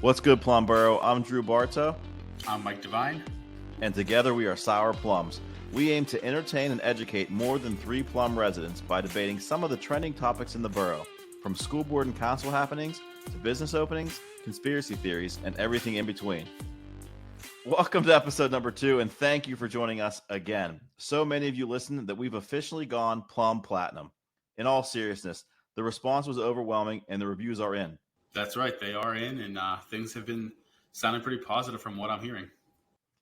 What's good, Plum Borough? I'm Drew Bartow. I'm Mike Devine. And together we are Sour Plums. We aim to entertain and educate more than 3 Plum residents by debating some of the trending topics in the borough, from school board and council happenings to business openings, conspiracy theories, and everything in between. Welcome to episode number 2, and thank you for joining us again. So many of you listened that we've officially gone Plum Platinum. In all seriousness, the response was overwhelming, and the reviews are in. That's right. They are in, and things have been sounding pretty positive from what I'm hearing.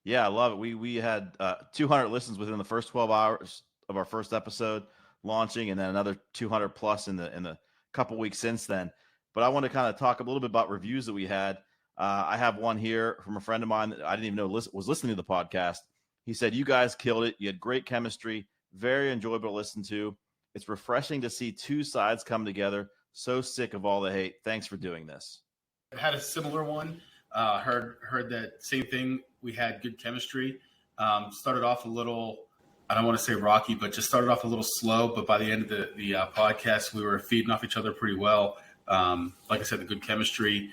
Yeah, I love it. We had 200 listens within the first 12 hours of our first episode launching, and then another 200 plus in the couple weeks since then. But I want to kind of talk a little bit about reviews that we had. I have one here from a friend of mine that I didn't even know was listening to the podcast. He said, "You guys killed it. You had great chemistry, very enjoyable to listen to. It's refreshing to see two sides come together. So sick of all the hate. Thanks for doing this." I had a similar one. Heard that same thing. We had good chemistry. Started off a little, I don't want to say rocky, but just started off a little slow. But by the end of the podcast, we were feeding off each other pretty well. Like I said, the good chemistry,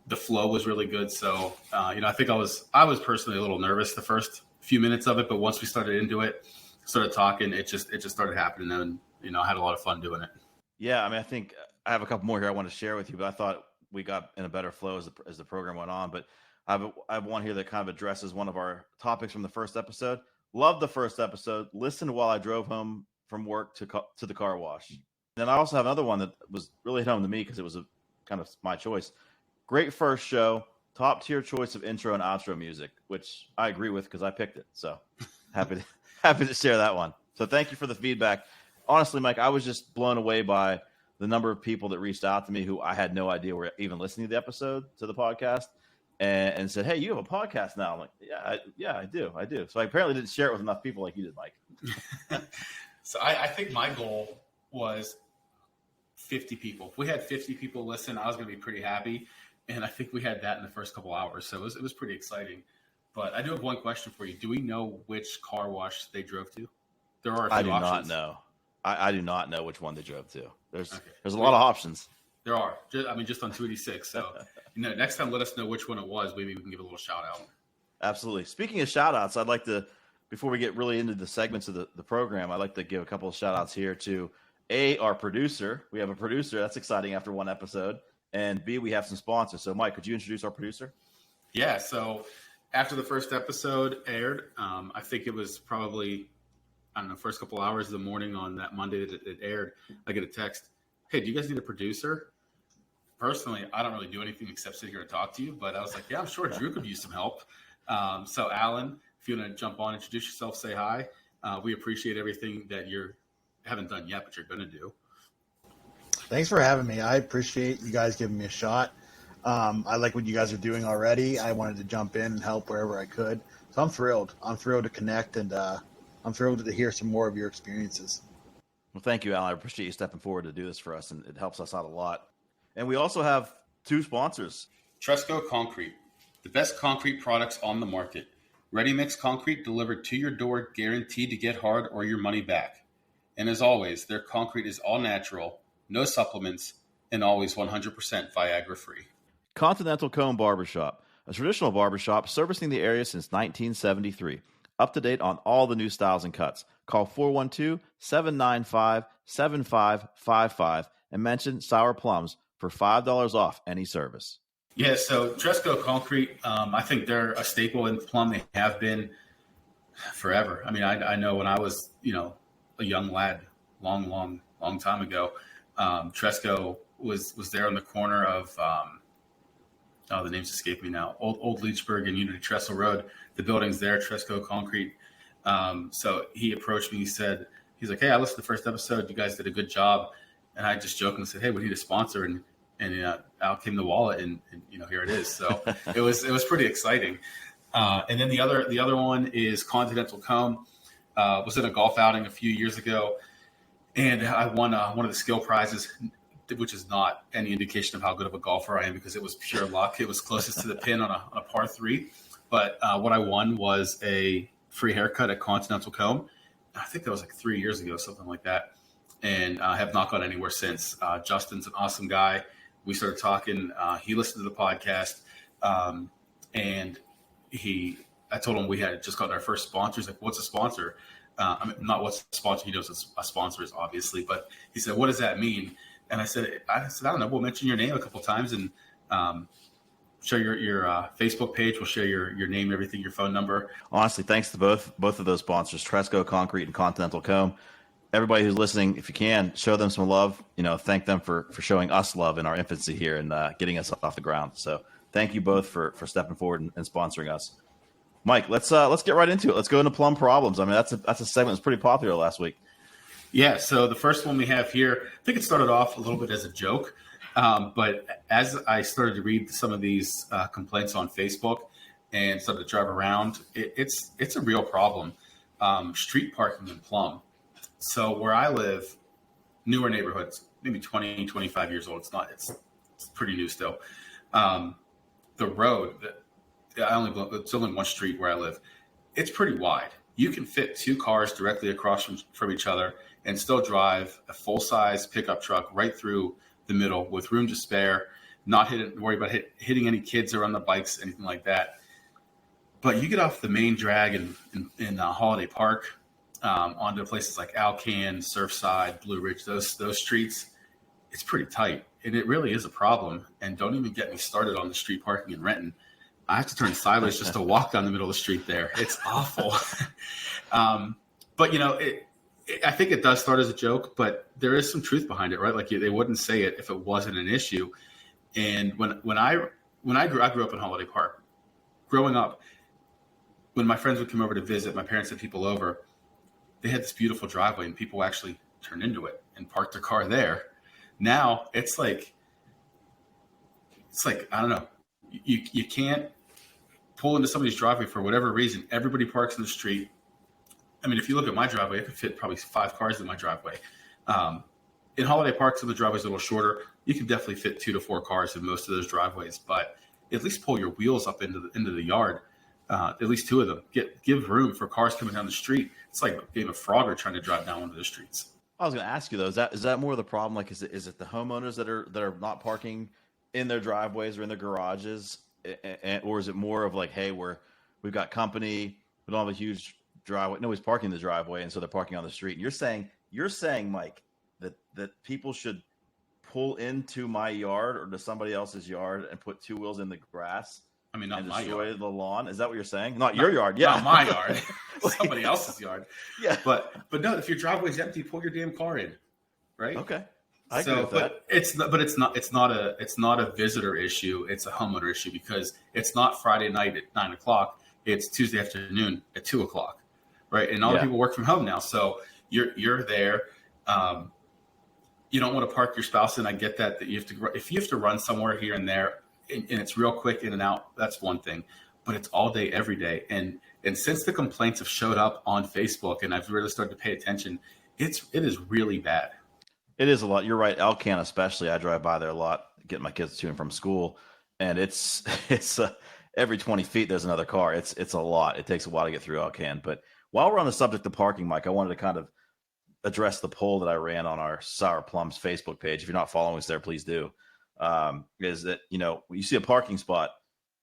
the flow was really good. So, I think I was personally a little nervous the first few minutes of it, but once we started into it, started talking, it just started happening, and I had a lot of fun doing it. Yeah, I mean, I think I have a couple more here I want to share with you, but I thought we got in a better flow as the program went on. But I have one here that kind of addresses one of our topics from the first episode. Loved the first episode. Listened while I drove home from work to the car wash. And then I also have another one that was really hit home to me because it was a kind of my choice. Great first show. Top tier choice of intro and outro music, which I agree with because I picked it. So happy to share that one. So thank you for the feedback. Honestly, Mike, I was just blown away by the number of people that reached out to me who I had no idea were even listening to the episode, to the podcast, and said, "Hey, you have a podcast now." I'm like, yeah, I do. So I apparently didn't share it with enough people like you did, Mike. So I think my goal was 50 people. If we had 50 people listen, I was going to be pretty happy. And I think we had that in the first couple hours. So it was pretty exciting. But I do have one question for you. Do we know which car wash they drove to? There are a few I do options. not know. I do not know which one they drove to. There's a lot of options. There are. Just on 286. So next time, let us know which one it was. Maybe we can give a little shout out. Absolutely. Speaking of shout outs, I'd like to, before we get really into the segments of the program, I'd like to give a couple of shout outs here to our producer. We have a producer. That's exciting after one episode. And B, we have some sponsors. So Mike, could you introduce our producer? Yeah. So after the first episode aired, I think it was probably, first couple hours of the morning on that Monday that it aired, I get a text, "Hey, do you guys need a producer?" Personally, I don't really do anything except sit here and talk to you, but I was like, yeah, I'm sure Drew could use some help. So Alan, if you want to jump on, introduce yourself, say hi. We appreciate everything that you haven't done yet, but you're going to do. Thanks for having me. I appreciate you guys giving me a shot. I like what you guys are doing already. I wanted to jump in and help wherever I could. So I'm thrilled. I'm thrilled to connect, and I'm thrilled to hear some more of your experiences. Well, thank you, Alan. I appreciate you stepping forward to do this for us, and it helps us out a lot. And we also have 2 sponsors. Tresco Concrete, the best concrete products on the market. Ready-mix concrete delivered to your door, guaranteed to get hard or your money back. And as always, their concrete is all natural, no supplements, and always 100% Viagra-free. Continental Cone Barbershop, a traditional barbershop servicing the area since 1973. Up to date on all the new styles and cuts. Call 412-795-7555 and mention Sour Plums for $5 off any service. Yeah, so Tresco Concrete, I think they're a staple in Plum. They have been forever. I know when I was, a young lad, long time ago, Tresco was there on the corner of, the names escape me now, Old Leechburg and Unity Trestle Road. The building's there, Tresco Concrete. So he approached me. He's like, "Hey, I listened to the first episode. You guys did a good job." And I just jokingly said, "Hey, we need a sponsor." And out came the wallet, and here it is. So it was pretty exciting. And then the other one is Continental Cone. Was in a golf outing a few years ago, and I won one of the skill prizes, which is not any indication of how good of a golfer I am because it was pure luck. It was closest to the pin on a par 3. But what I won was a free haircut at Continental Cone. I think that was like 3 years ago, something like that. And I have not gone anywhere since. Justin's an awesome guy. We started talking. He listened to the podcast. And I told him we had just gotten our first sponsor. He's like, "What's a sponsor?" I mean, not what's a sponsor. He knows a sponsor is obviously, but he said, "What does that mean?" And I said, "I don't know. We'll mention your name a couple times and share your Facebook page. We'll share your name, everything, your phone number." Honestly, thanks to both of those sponsors, Tresco Concrete and Continental Comb. Everybody who's listening, if you can, show them some love. Thank them for showing us love in our infancy here and getting us off the ground. So thank you both for stepping forward and sponsoring us. Mike, let's get right into it. Let's go into Plum Problems. I mean, that's a segment that's pretty popular last week. Yeah, so the first one we have here, I think it started off a little bit as a joke, but as I started to read some of these complaints on Facebook and started to drive around, it's a real problem. Street parking in Plum. So where I live, newer neighborhoods, maybe 20, 25 years old. It's pretty new still. The road, it's only one street where I live. It's pretty wide. You can fit two cars directly across from each other and still drive a full-size pickup truck right through the middle with room to spare, not worry about hitting any kids or on the bikes, anything like that. But you get off the main drag in Holiday Park, onto places like Alcan, Surfside, Blue Ridge, those streets, it's pretty tight. And it really is a problem. And don't even get me started on the street parking in Renton. I have to turn sideways just to walk down the middle of the street there. It's awful. But, I think it does start as a joke, but there is some truth behind it, right? Like they wouldn't say it if it wasn't an issue. And when I grew up in Holiday Park, growing up, when my friends would come over to visit, my parents had people over, they had this beautiful driveway and people actually turned into it and parked their car there. Now it's like, I don't know. You can't pull into somebody's driveway for whatever reason. Everybody parks in the street. I mean, if you look at my driveway, I could fit probably 5 cars in my driveway. In Holiday Park, some of the driveways are a little shorter. You can definitely fit 2 to 4 cars in most of those driveways, but at least pull your wheels up into the yard. At least 2 of them. Give room for cars coming down the street. It's like a game of Frogger trying to drive down one of the streets. I was going to ask you though, is that more of the problem? Like, is it the homeowners that are not parking in their driveways or in their garages, or is it more of like, hey, we've got company, we don't have a huge driveway, nobody's parking in the driveway, and so they're parking on the street. And you're saying, Mike, that people should pull into my yard or to somebody else's yard and put 2 wheels in the grass. I mean, not my yard. The lawn. Is that what you're saying? Not your yard. Yeah, not my yard. Somebody else's yard. Yeah. But no, if your driveway's empty, pull your damn car in. Right. Okay. I agree with that. It's not a visitor issue. It's a homeowner issue because it's not Friday night at 9:00. It's Tuesday afternoon at 2:00. Right. And all the people work from home now. So you're there. You don't want to park your spouse in. I get that you have to, if you have to run somewhere here and there, and it's real quick in and out, that's one thing, but it's all day, every day. And since the complaints have showed up on Facebook and I've really started to pay attention, it is really bad. It is a lot. You're right. Alcan, especially, I drive by there a lot, getting my kids to and from school. And it's every 20 feet, there's another car. It's a lot. It takes a while to get through Alcan. But while we're on the subject of parking, Mike, I wanted to kind of address the poll that I ran on our Sour Plums Facebook page. If you're not following us there, please do. Is that, you see a parking spot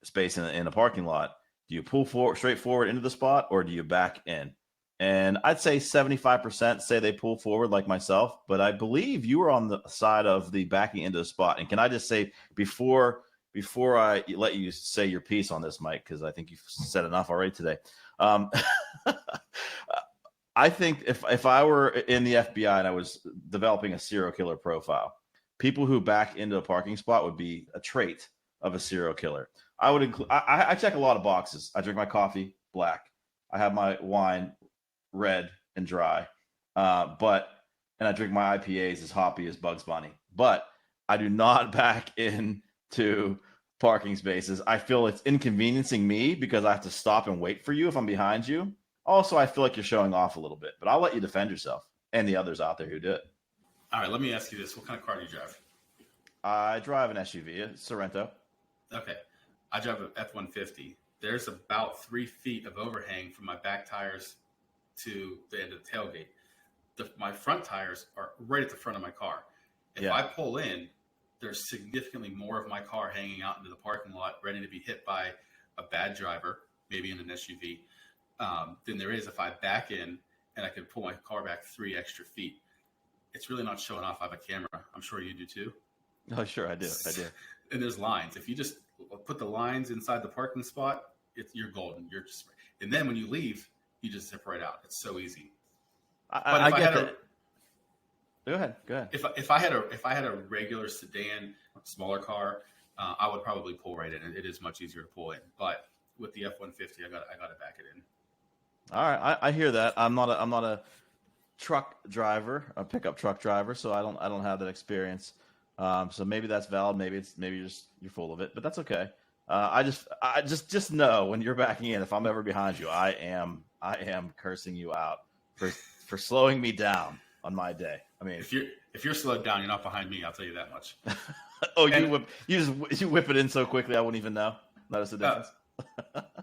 space in a parking lot, do you pull straight forward into the spot or do you back in? And I'd say 75% say they pull forward like myself, but I believe you were on the side of the backing into the spot. And can I just say before I let you say your piece on this, Mike, because I think you've said enough already today. I think if I were in the FBI and I was developing a serial killer profile, people who back into a parking spot would be a trait of a serial killer. I would include. I check a lot of boxes. I drink my coffee black. I have my wine red and dry, and I drink my IPAs as hoppy as Bugs Bunny. But I do not back into parking spaces. I feel it's inconveniencing me because I have to stop and wait for you if I'm behind you. Also, I feel like you're showing off a little bit, but I'll let you defend yourself and the others out there who do it. All right, let me ask you this. What kind of car do you drive? I drive an SUV, a Sorrento. Okay. I drive an F-150. There's about 3 feet of overhang from my back tires to the end of the tailgate. My front tires are right at the front of my car. If I pull in, there's significantly more of my car hanging out into the parking lot, ready to be hit by a bad driver, maybe in an SUV, than there is if I back in and I can pull my car back 3 extra feet. It's really not showing off. I have a camera. I'm sure you do too. Oh, sure, I do. And there's lines. If you just put the lines inside the parking spot, you're golden. And then when you leave, you just zip right out. It's so easy. I get that. Go ahead. If I had a regular sedan, smaller car, I would probably pull right in. It is much easier to pull in. But with the F-150, I got to back it in. All right, I hear that. I'm not a truck driver, a pickup truck driver, so I don't have that experience. So maybe that's valid. Maybe you're full of it, but that's okay. I just know when you're backing in, if I'm ever behind you, I am cursing you out for slowing me down on my day. I mean, if you're slowed down, you're not behind me. I'll tell you that much. Oh, you whip it in so quickly, I wouldn't even notice the difference.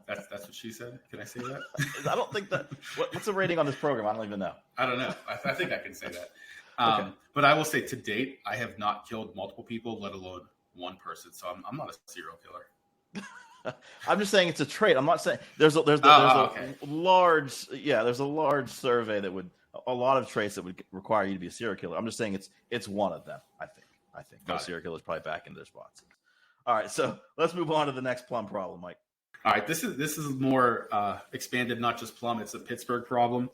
That's what she said. Can I say that? I don't think that. What's the rating on this program? I don't even know. I don't know. I think I can say that. Okay. But I will say, to date, I have not killed multiple people, let alone one person. So I'm not a serial killer. I'm just saying it's a trait. I'm not saying there's a large survey that would a lot of traits that would require you to be a serial killer. I'm just saying it's one of them. I think most serial killers probably back into their spots. All right, so let's move on to the next plum problem, Mike. All right, this is more expanded, not just plum. It's a Pittsburgh problem.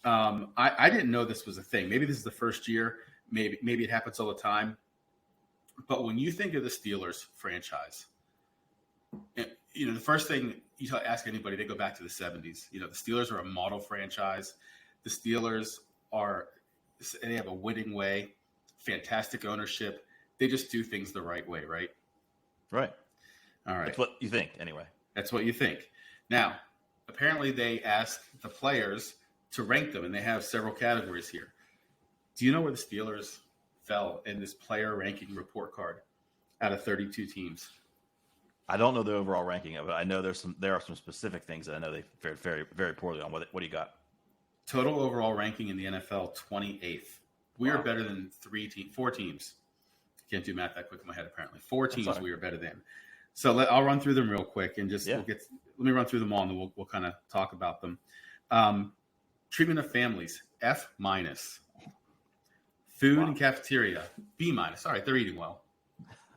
I didn't know this was a thing. Maybe this is the first year. Maybe it happens all the time. But when you think of the Steelers franchise, the first thing you ask anybody, they go back to the 70s. The Steelers are a model franchise. The Steelers they have a winning way, fantastic ownership. They just do things the right way, right? Right. All right. That's what you think, anyway. That's what you think. Now, apparently they asked the players to rank them, and they have several categories here. Do you know where the Steelers fell in this player ranking report card out of 32 teams? I don't know the overall ranking of it. I know there are some specific things that I know they fared very, very poorly on. What do you got? Total overall ranking in the NFL, 28th. We are better than 4 teams. Can't do math that quick in my head, apparently. 4 teams we are better than. So I'll run through them real quick and let me run through them all, and then we'll kind of talk about them. Treatment of families, F-. Food and cafeteria, B-. All right, they're eating well.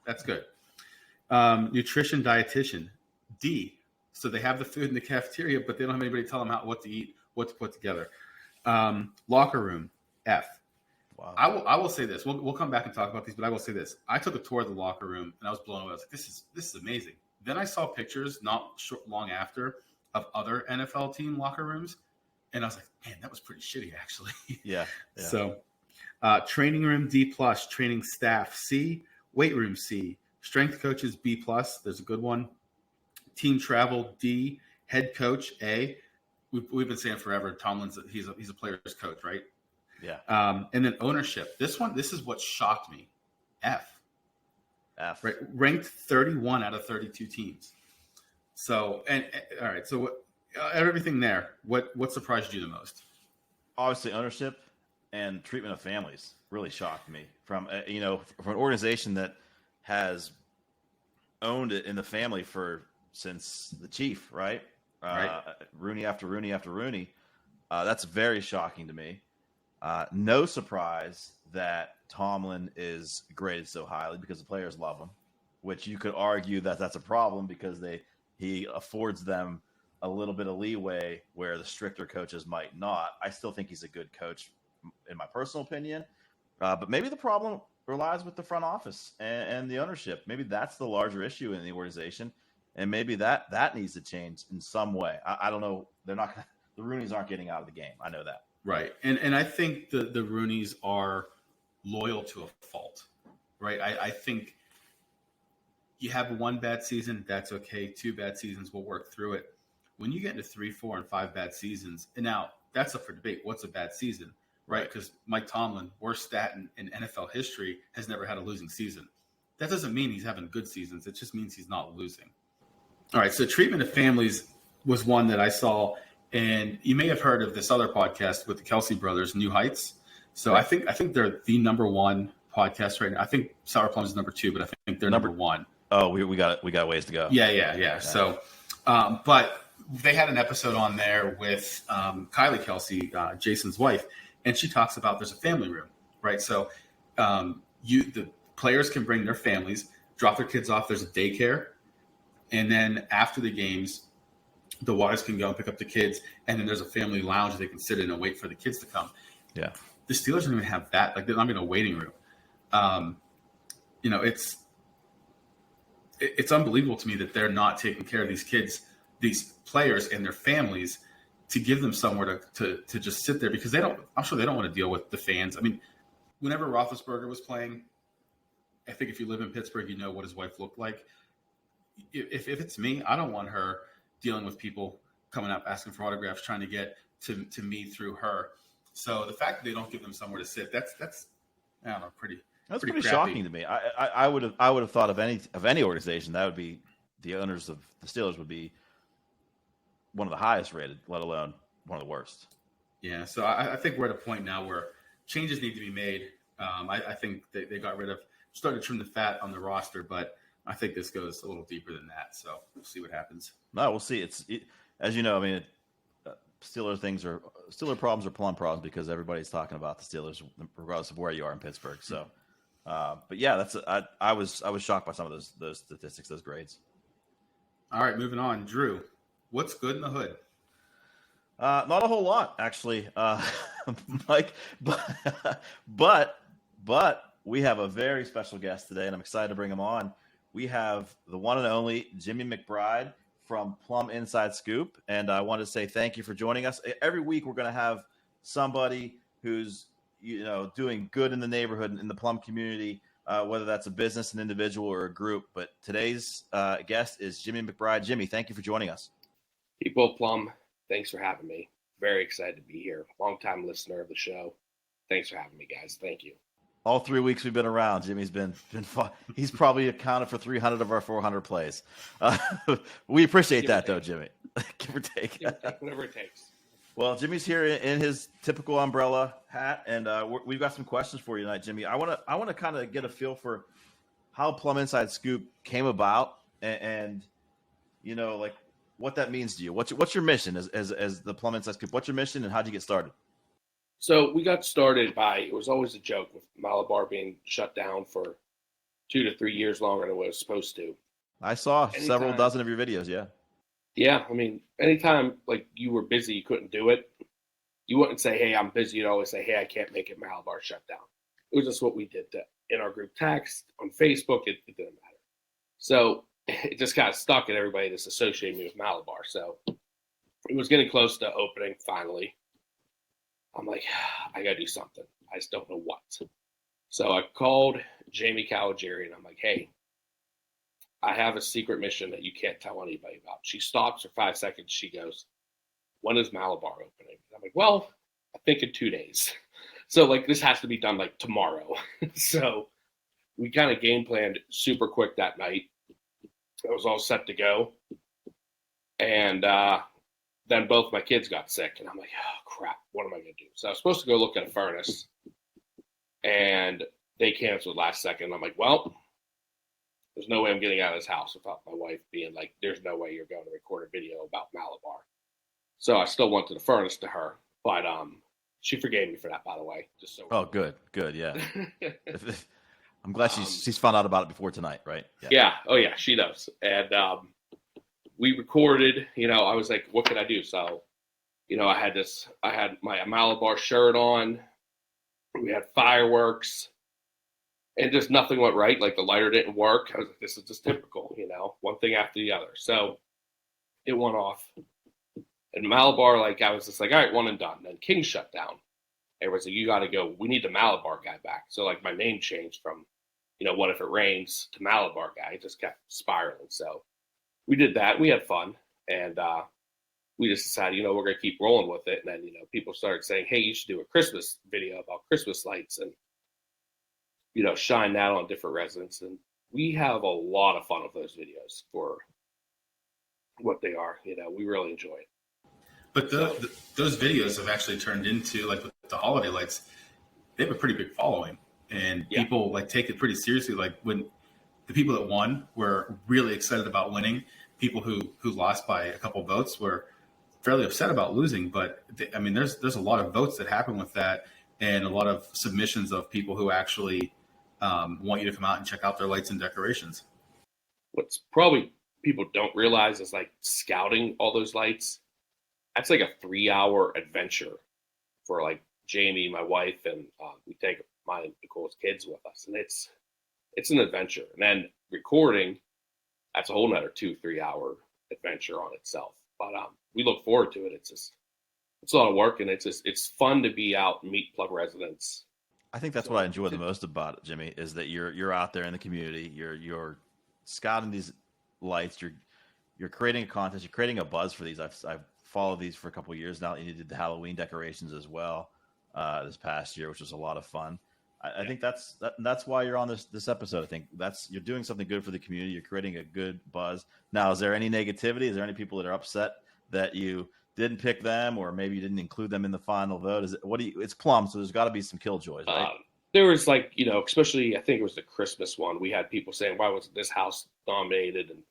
That's good. Nutrition dietitian, D. So they have the food in the cafeteria, but they don't have anybody tell them what to eat, what to put together. Locker room, F. Wow. I will say this. We'll come back and talk about these, but I will say this. I took a tour of the locker room, and I was blown away. I was like, this is amazing. Then I saw pictures not long after of other NFL team locker rooms, and I was like, man, that was pretty shitty, actually. Yeah. So training room, D+, training staff, C, weight room, C, strength coaches, B+, there's a good one. Team travel, D, head coach, A. We've been saying forever, Tomlin's he's a player's coach, right? Yeah. And then ownership. This is what shocked me. F. Right, ranked 31 out of 32 teams. So all right. So everything there. What surprised you the most? Obviously, ownership and treatment of families really shocked me. From an organization that has owned it in the family since the chief, right? Right. Rooney after Rooney after Rooney. That's very shocking to me. No surprise that Tomlin is graded so highly because the players love him, which you could argue that that's a problem because he affords them a little bit of leeway where the stricter coaches might not. I still think he's a good coach in my personal opinion, but maybe the problem relies with the front office and the ownership. Maybe that's the larger issue in the organization, and maybe that needs to change in some way. I don't know. The Rooneys aren't getting out of the game. I know that. Right. And I think the Rooneys are loyal to a fault, right? I think you have 1 bad season, that's okay. 2 bad seasons, we'll work through it. When you get into 3, 4, and 5 bad seasons, and now that's up for debate. What's a bad season, right? Because Mike Tomlin, worst stat in NFL history, has never had a losing season. That doesn't mean he's having good seasons. It just means he's not losing. All right, so treatment of families was one that I saw. And you may have heard of this other podcast with the Kelsey brothers, New Heights. So I think they're the number one podcast right now. I think Sour Plums is number 2, but I think they're number 1. Oh, we got ways to go. Yeah. So, but they had an episode on there with Kylie Kelsey, Jason's wife, and she talks about there's a family room, right? So the players can bring their families, drop their kids off. There's a daycare, and then after the games, the wives can go and pick up the kids, and then there's a family lounge they can sit in and wait for the kids to come. Yeah, the Steelers don't even have that. Like, they're not in a waiting room. It's unbelievable to me that they're not taking care of these kids, these players and their families, to give them somewhere to just sit there, because I'm sure they don't want to deal with the fans. I mean, whenever Roethlisberger was playing, I think if you live in Pittsburgh, you know what his wife looked like. If it's me, I don't want her dealing with people coming up asking for autographs, trying to get to me through her. So the fact that they don't give them somewhere to sit, that's I don't know, pretty shocking to me. I would have thought of any organization that would be the owners of the Steelers would be one of the highest rated, let alone one of the worst. Yeah, so I think we're at a point now where changes need to be made. I think they got rid of, started to trim the fat on the roster, but I think this goes a little deeper than that. So we'll see what happens. No, we'll see. As you know, I mean, Steeler problems are Plum problems, because everybody's talking about the Steelers regardless of where you are in Pittsburgh. So, but yeah, I was shocked by some of those statistics, those grades. All right, moving on. Drew, what's good in the hood? Not a whole lot, actually, Mike. But we have a very special guest today, and I'm excited to bring him on. We have the one and only Jimmy McBride from Plum Inside Scoop, and I want to say thank you for joining us. Every week we're going to have somebody who's doing good in the neighborhood, in the Plum community, whether that's a business, an individual, or a group. But today's guest is Jimmy McBride. Jimmy, thank you for joining us. People of Plum, thanks for having me. Very excited to be here. Long-time listener of the show. Thanks for having me, guys. Thank you. All 3 weeks we've been around, Jimmy's been fun. He's probably accounted for 300 of our 400 plays. We appreciate that, though, Jimmy. Give or take. Whatever it takes. Well, Jimmy's here in his typical umbrella hat, and we've got some questions for you tonight, Jimmy. I want to kind of get a feel for how Plum Inside Scoop came about, and like what that means to you. What's your mission as the Plum Inside Scoop? What's your mission, and how'd you get started? So we got started it was always a joke with Malabar being shut down for 2 to 3 years longer than it was supposed to. I saw several dozen of your videos, yeah. Yeah, I mean, anytime like you were busy, you couldn't do it. You wouldn't say, "Hey, I'm busy." You'd always say, "Hey, I can't make it. Malabar shut down." It was just what we did in our group text, on Facebook. It didn't matter. So it just got stuck, and everybody just associated me with Malabar. So it was getting close to opening finally. I'm like, I got to do something. I just don't know what. So I called Jamie Calogeri, and I'm like, hey, I have a secret mission that you can't tell anybody about. She stops for 5 seconds. She goes, when is Malabar opening? And I'm like, well, I think in 2 days. So like this has to be done like tomorrow. So we kind of game planned super quick that night. It was all set to go. And then both my kids got sick, and I'm like, oh, crap, what am I going to do? So I was supposed to go look at a furnace, and they canceled last second. I'm like, well, there's no way I'm getting out of this house without my wife being like, there's no way you're going to record a video about Malabar. So I still went to the furnace to her, but she forgave me for that, by the way. Just so. Oh, good, yeah. I'm glad she's found out about it before tonight, right? Yeah. Oh, yeah, she does. And we recorded, I was like, what could I do? So, I had my Malabar shirt on. We had fireworks, and just nothing went right. Like the lighter didn't work. I was like, this is just typical, one thing after the other. So it went off. And Malabar, I was just like, all right, one and done. Then King shut down. Everyone's like, you got to go. We need the Malabar guy back. So my name changed from, what if it rains to Malabar guy. It just kept spiraling. So we did that. We had fun. And we just decided, we're going to keep rolling with it. And then, people started saying, hey, you should do a Christmas video about Christmas lights and, shine that on different residents. And we have a lot of fun with those videos for what they are. We really enjoy it. But those videos have actually turned into, with the holiday lights, they have a pretty big following. and Yeah. people like take it pretty seriously. Like when the people that won were really excited about winning, people who lost by a couple votes were fairly upset about losing. But I mean, there's a lot of votes that happen with that, and a lot of submissions of people who actually want you to come out and check out their lights and decorations. What's probably people don't realize is like scouting all those lights. That's like a 3-hour adventure for like Jamie, my wife, and we take my Nicole's kids with us, and it's an adventure. And then recording, that's a whole nother 2-3 hour adventure on itself. But we look forward to it. It's a lot of work, and it's fun to be out and meet Plum residents. I think that's what I enjoy the most about it, Jimmy, is that you're out there in the community, you're scouting these lights, you're creating a contest, you're creating a buzz for these. I've followed these for a couple of years now, and you did the Halloween decorations as well this past year, which was a lot of fun. I think that's why you're on this episode. I think you're doing something good for the community. You're creating a good buzz. Now, is there any negativity? Is there any people that are upset that you didn't pick them, or maybe you didn't include them in the final vote? It's Plum, so there's got to be some killjoys, right? There was like, especially I think it was the Christmas one. We had people saying, "Why wasn't this house nominated?" And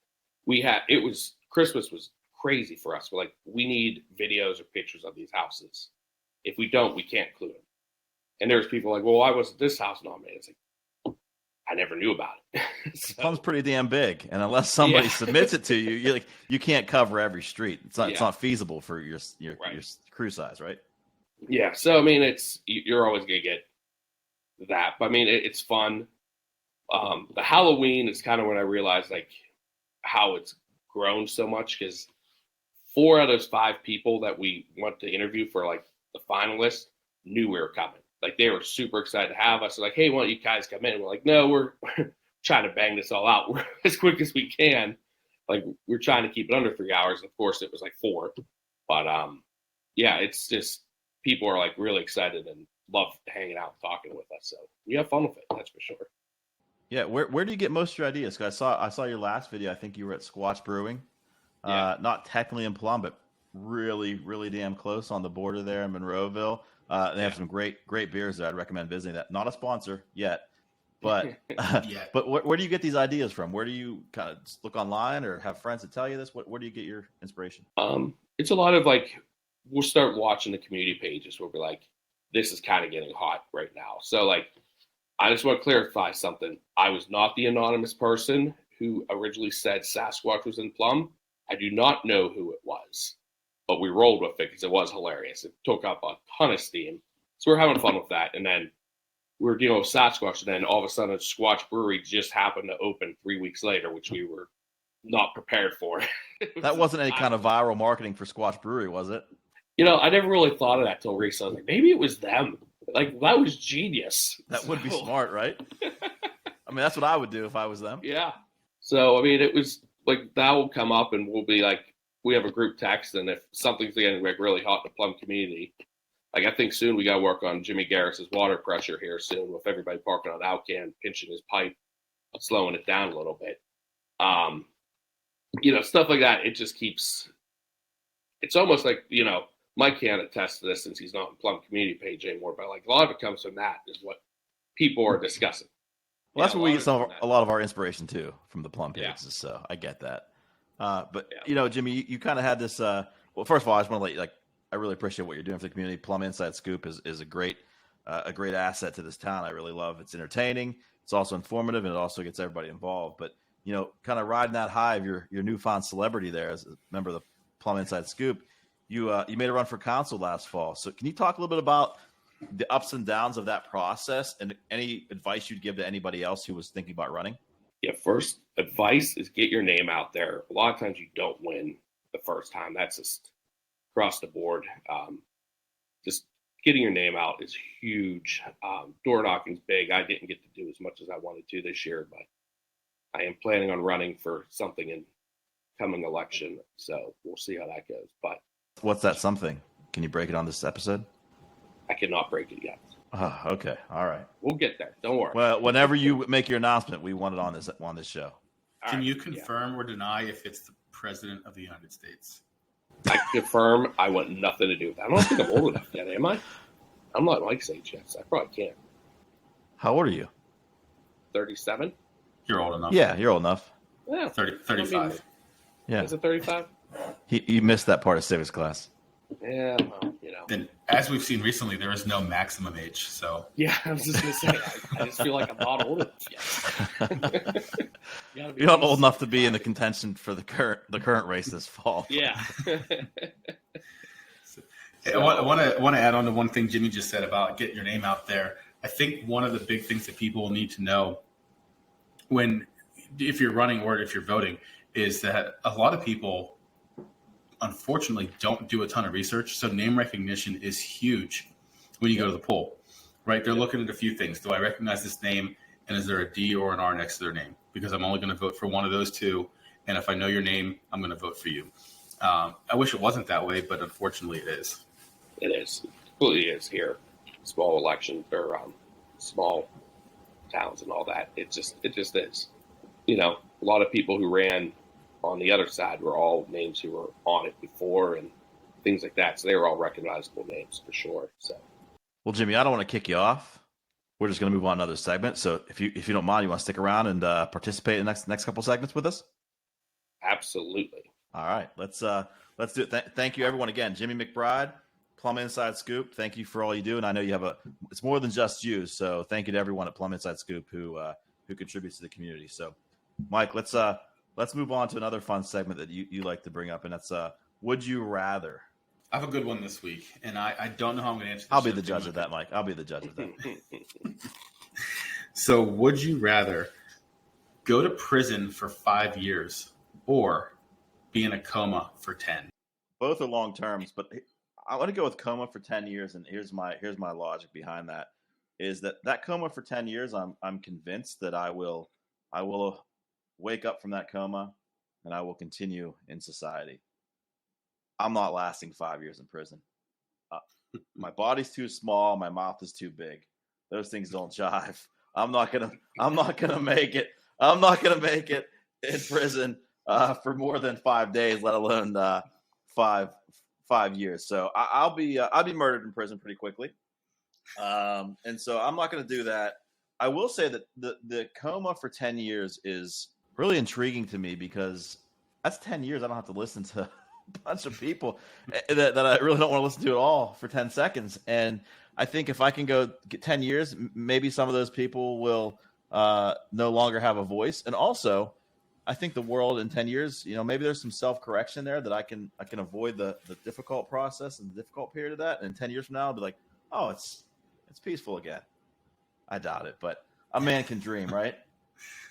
Christmas was crazy for us. We're like, we need videos or pictures of these houses. If we don't, we can't include them. And there's people like, well, why wasn't this house nominated? It's like, I never knew about it. So, Plum's pretty damn big, and unless somebody submits it to you, you can't cover every street. It's not feasible for your crew size, right? Yeah. So I mean, you're always gonna get that, but I mean, it's fun. The Halloween is kind of when I realized like how it's grown so much, because 4 out of those 5 people that we went to interview for like the finalists knew we were coming. Like they were super excited to have us. They're like, hey, why don't you guys come in? And we're like, no, we're trying to bang this all out as quick as we can. Like we're trying to keep it under 3 hours. Of course, it was like 4. But yeah, it's just people are like really excited and love hanging out and talking with us. So we have fun with it. That's for sure. Yeah, where do you get most of your ideas? 'Cause I saw your last video. I think you were at Squatch Brewing, not technically in Plum, but really, really damn close on the border there in Monroeville. They have some great beers there. I'd recommend visiting that. Not a sponsor yet, but but where do you get these ideas from? Where do you kind of look online or have friends that tell you this? Where do you get your inspiration? It's a lot of like, we'll start watching the community pages where we're like, this is kind of getting hot right now. So like, I just want to clarify something. I was not the anonymous person who originally said Sasquatch was in Plum. I do not know who it was, but we rolled with it because it was hilarious. It took up a ton of steam. So we're having fun with that. And then we were dealing with Sasquatch, and then all of a sudden Squatch Brewery just happened to open 3 weeks later, which we were not prepared for. That wasn't any kind of viral marketing for Squatch Brewery, was it? I never really thought of that till recently. I was like, maybe it was them. Like, that was genius. That would be smart, right? I mean, that's what I would do if I was them. Yeah. So, I mean, it was like, that will come up and we'll be like, we have a group text, and if something's getting like really hot in the Plum community, like I think soon we got to work on Jimmy Garris's water pressure here soon, with everybody parking on Alcan, pinching his pipe, slowing it down a little bit. Stuff like that. It just keeps, it's almost like, Mike can't attest to this since he's not in Plum community page anymore, but like a lot of it comes from that is what people are discussing. Well, that's where we get a lot of our inspiration too, from the Plum pages. Yeah. So I get that. But Jimmy, you kind of had this. Well, first of all, I just want to let you I really appreciate what you're doing for the community. Plum Inside Scoop is a great asset to this town. I really love. It's entertaining. It's also informative, and it also gets everybody involved. But kind of riding that high of your newfound celebrity there as a member of the Plum Inside Scoop, you made a run for council last fall. So can you talk a little bit about the ups and downs of that process, and any advice you'd give to anybody else who was thinking about running? Yeah, first advice is get your name out there. A lot of times you don't win the first time. That's just across the board. Just getting your name out is huge. Door knocking's big. I didn't get to do as much as I wanted to this year, but I am planning on running for something in coming election. So we'll see how that goes. But what's that something? Can you break it on this episode? I cannot break it yet. Oh, okay. All right. We'll get there. Don't worry. Well, whenever you make your announcement, we want it on this show. Can you confirm or deny if it's the President of the United States? I confirm I want nothing to do with that. I don't think I'm old enough yet, am I? I'm not Mike's age yet, so I probably can't. How old are you? 37. You're old enough. Yeah, you're old enough. Yeah, 35. I mean, Yeah. is it 35? You missed that part of civics class. Yeah, well, And as we've seen recently, there is no maximum age. So Yeah, I was just gonna say, I just feel like I'm not old enough yet. You're not old enough to be in the contention for the current race this fall. Yeah. I want to add on to one thing Jimmy just said about getting your name out there. I think one of the big things that people will need to know if you're running or if you're voting is that a lot of people unfortunately don't do a ton of research. So name recognition is huge when you go to the poll, right? They're looking at a few things. Do I recognize this name? And is there a D or an R next to their name? Because I'm only going to vote for one of those two. And if I know your name, I'm going to vote for you. I wish it wasn't that way, but unfortunately it is. It is. It completely is here. Small elections or small towns and all that. It just is. A lot of people who ran on the other side were all names who were on it before and things like that. So they were all recognizable names for sure. So, well, Jimmy, I don't want to kick you off. We're just going to move on to another segment. So if you don't mind, you want to stick around and participate in the next couple segments with us? absolutely. All right, let's do it. Thank you, everyone. Again, Jimmy McBride, Plum Inside Scoop. Thank you for all you do, and I know you have it's more than just you. So thank you to everyone at Plum Inside Scoop who contributes to the community. So, Mike, let's move on to another fun segment that you like to bring up, and that's Would You Rather. I have a good one this week, and I don't know how I'm going to answer this. I'll be the judge of that, Mike. I'll be the judge of that. So, would you rather go to prison for 5 years or be in a coma for 10? Both are long terms, but I want to go with coma for 10 years, and here's my logic behind that. Is that coma for 10 years, I'm convinced that I will wake up from that coma and I will continue in society. I'm not lasting 5 years in prison. My body's too small, my mouth is too big. Those things don't jive. I'm not gonna make it. I'm not gonna make it in prison for more than 5 days, let alone 5 years. So I'll be murdered in prison pretty quickly. And so I'm not going to do that. I will say that the coma for 10 years is really intriguing to me because that's 10 years. I don't have to listen to a bunch of people that I really don't want to listen to at all for 10 seconds. And I think if I can go get 10 years, maybe some of those people will no longer have a voice. And also, I think the world in 10 years, maybe there's some self-correction there that I can avoid the difficult process and the difficult period of that. And 10 years from now, I'll be like, oh, it's peaceful again. I doubt it, but a man can dream, right?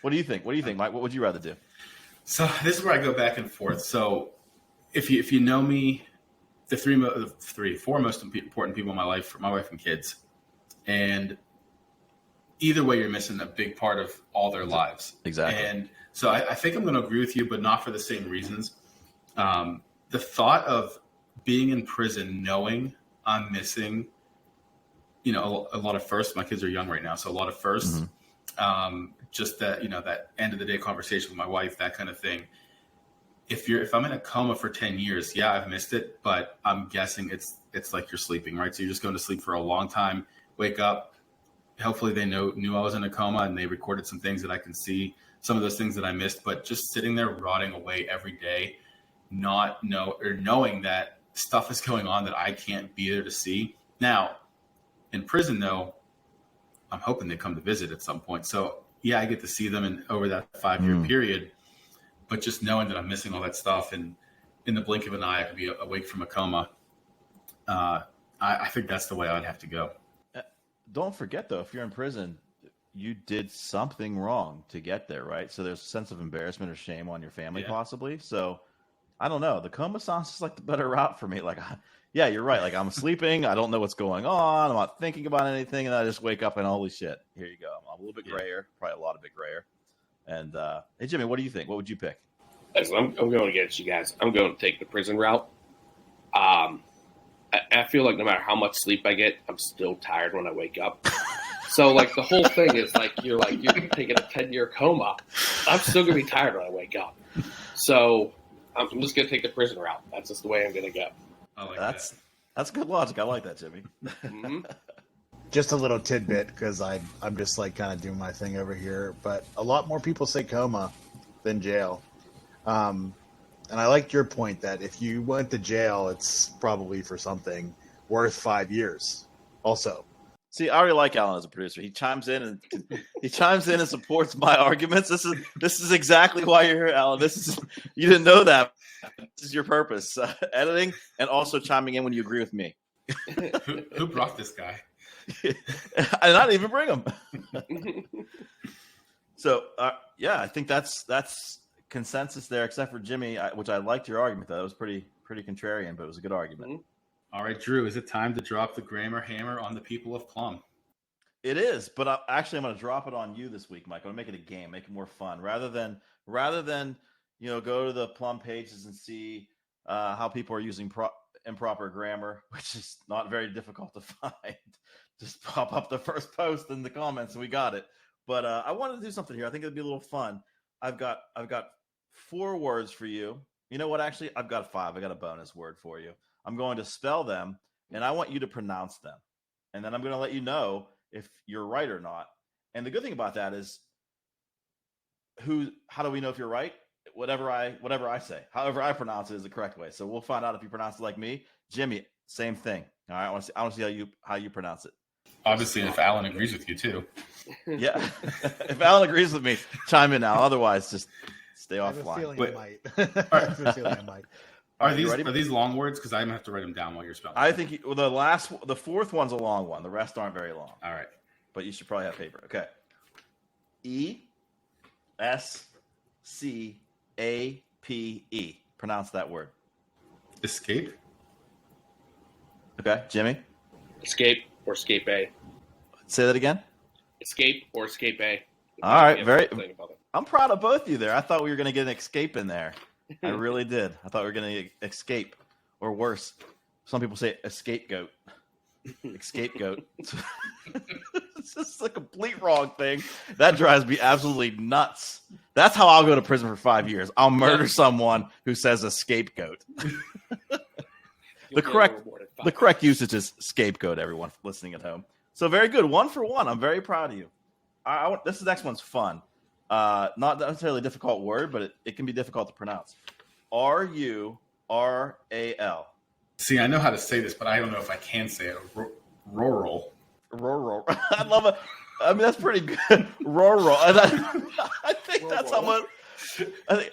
What do you think? Mike? What would you rather do? So this is where I go back and forth. So if you know me, the four most important people in my life, my wife and kids, and either way, you're missing a big part of all their lives. Exactly. And so I think I'm going to agree with you, but not for the same reasons. The thought of being in prison, knowing I'm missing, a lot of firsts. My kids are young right now, so a lot of firsts. Mm-hmm. Just that, that end of the day conversation with my wife, that kind of thing. If I'm in a coma for 10 years, yeah, I've missed it, but I'm guessing it's like you're sleeping, right? So you're just going to sleep for a long time, wake up. Hopefully they knew I was in a coma and they recorded some things that I can see, some of those things that I missed, but just sitting there rotting away every day, knowing that stuff is going on that I can't be there to see. Now, in prison, though, I'm hoping they come to visit at some point. So, yeah, I get to see them over that 5-year period. But just knowing that I'm missing all that stuff and in the blink of an eye, I could be awake from a coma. I think that's the way I'd have to go. Don't forget, though, if you're in prison, you did something wrong to get there, right? So there's a sense of embarrassment or shame on your family, possibly. So I don't know. The coma sounds just like the better route for me. Like, yeah, you're right. Like, I'm sleeping. I don't know what's going on. I'm not thinking about anything. And I just wake up and holy shit, here you go. I'm a little bit grayer, probably a lot of bit grayer. And hey, Jimmy, what do you think? What would you pick? Listen, I'm going against you guys. I'm going to take the prison route. I feel like no matter how much sleep I get, I'm still tired when I wake up. So, like, the whole thing is you're taking a 10-year coma. I'm still going to be tired when I wake up. So I'm just going to take the prison route. That's just the way I'm going to go. That's good logic. I like that, Jimmy. Mm-hmm. Just a little tidbit because I'm just like kind of doing my thing over here. But a lot more people say coma than jail. And I liked your point that if you went to jail, it's probably for something worth 5 years. Also, See, I already like Alan as a producer. He chimes in and supports my arguments. This is exactly why you're here, Alan. You didn't know that. This is your purpose: editing and also chiming in when you agree with me. Who brought this guy? I not even bring him. So, I think that's consensus there, except for Jimmy, which I liked your argument. Though it was pretty contrarian, but it was a good argument. Mm-hmm. All right, Drew, is it time to drop the grammar hammer on the people of Plum? It is, but I'm going to drop it on you this week, Mike. I'm going to make it a game, make it more fun, rather than go to the Plum pages and see how people are using improper grammar, which is not very difficult to find. Just pop up the first post in the comments, and we got it. But I wanted to do something here. I think it'd be a little fun. I've got 4 words for you. You know what? Actually, I've got 5. I got a bonus word for you. I'm going to spell them, and I want you to pronounce them. And then I'm going to let you know if you're right or not. And the good thing about that is, how do we know if you're right? Whatever I say, however I pronounce it is the correct way. So we'll find out if you pronounce it like me. Jimmy, same thing. All right, I want to see how you pronounce it. Obviously, if Alan agrees with you too. Yeah, if Alan agrees with me, chime in now. Otherwise, just stay offline. I have a feeling I might. Are these long words? Because I'm gonna have to write them down while you're spelling. I think the fourth one's a long one. The rest aren't very long. All right, but you should probably have paper. Okay. ESCAPE. Pronounce that word. Escape. Okay, Jimmy. Escape or escape A. Say that again. Escape or escape A. All right, I'm proud of both of you there. I thought we were going to get an escape in there. I really did. I thought we were going to escape, or worse. Some people say scapegoat. Scapegoat. It's just a complete wrong thing. That drives me absolutely nuts. That's how I'll go to prison for 5 years. I'll murder someone who says a scapegoat. The correct usage is scapegoat, everyone listening at home. So very good. 1 for 1. I'm very proud of you. This next one's fun. Not necessarily a difficult word, but it can be difficult to pronounce. Rural. See, I know how to say this, but I don't know if I can say it. Rural. I love it. I mean, that's pretty good. Rural. I think that's how much. I think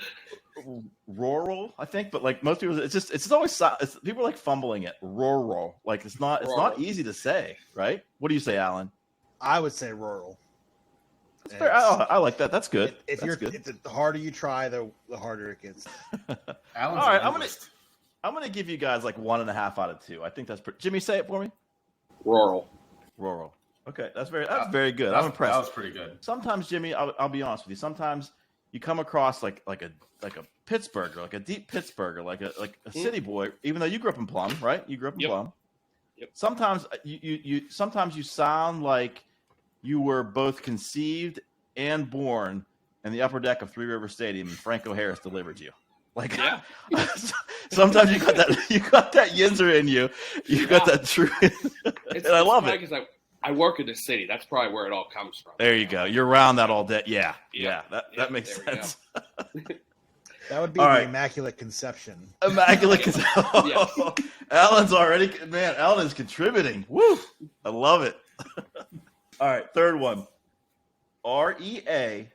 rural. I think, but like most people, it's always people are like fumbling it. Rural. Like it's not easy to say, right? What do you say, Alan? I would say rural. That's fair. I like that. That's good. If the harder you try, the harder it gets. Alan's all right, I'm gonna give you guys like 1.5 out of 2. I think that's pretty. Jimmy, say it for me. Rural. Okay, that's very good. I'm impressed. That was pretty good. Sometimes, Jimmy, I'll be honest with you. Sometimes you come across like a Pittsburgher, like a deep Pittsburgher, like a city boy. Even though you grew up in Plum, right? You grew up in Plum. Yep. Sometimes you sound like you were both conceived and born in the upper deck of Three River Stadium, and Franco Harris delivered you. Like, yeah. Sometimes you got that Yinzer in you. You got that true, and I love it. Because I work in the city. That's probably where it all comes from. There you go. You're around that all day. Yeah. That makes sense. That would be the Immaculate Conception. Immaculate Conception. Oh, Alan's already, man, Alan is contributing. Woo! I love it. All right, third one. REALTOR.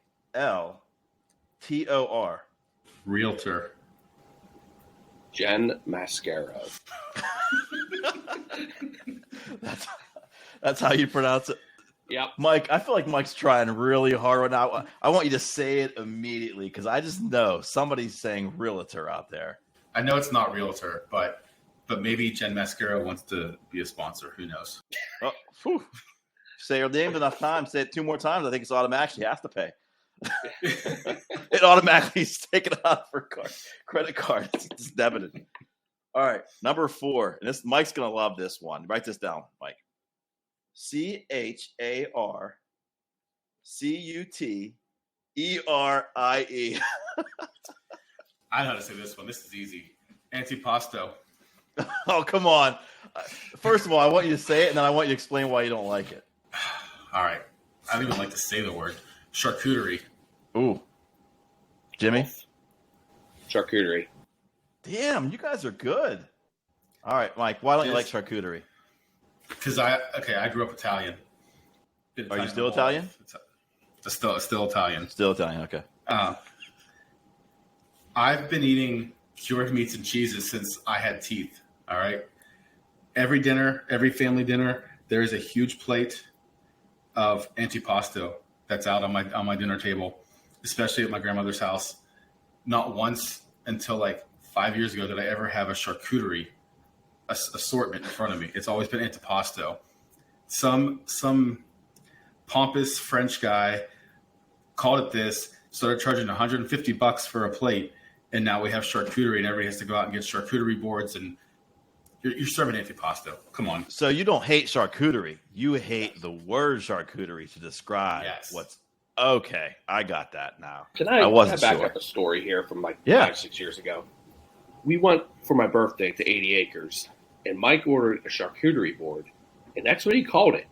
Realtor. Jen Mascaro. That's how you pronounce it. Yep. Mike, I feel like Mike's trying really hard right now. I want you to say it immediately because I just know somebody's saying realtor out there. I know it's not realtor, but maybe Jen Mascaro wants to be a sponsor. Who knows? Oh, whew. Say her name enough times. Say it 2 more times. I think it's automatic. She has to pay. It automatically is taken out for credit card. It's debited. All right, number 4. And Mike's gonna love this one. Write this down, Mike. CHARCUTERIE. I know how to say this one. This is easy. Antipasto. Oh, come on. First of all, I want you to say it, and then I want you to explain why you don't like it. All right. I don't even like to say the word. Charcuterie. Ooh. Jimmy? Charcuterie. Damn, you guys are good. All right, Mike, why don't you like charcuterie? Because I grew up Italian. Are you still Italian? Still Italian. Still Italian, okay. I've been eating cured meats and cheeses since I had teeth. All right. Every dinner, every family dinner, there is a huge plate of antipasto that's out on my dinner table, especially at my grandmother's house. Not once until like 5 years ago did I ever have a charcuterie assortment in front of me. It's always been antipasto. Some pompous French guy called it this, started charging $150 for a plate, and now we have charcuterie, and everybody has to go out and get charcuterie boards, and you're serving antipasto. Come on. So you don't hate charcuterie. You hate the word charcuterie to describe what's okay. I got that now. Can I wasn't back sure. up a story here from like 5-6 years ago? We went for my birthday to 80 Acres, and Mike ordered a charcuterie board, and that's what he called it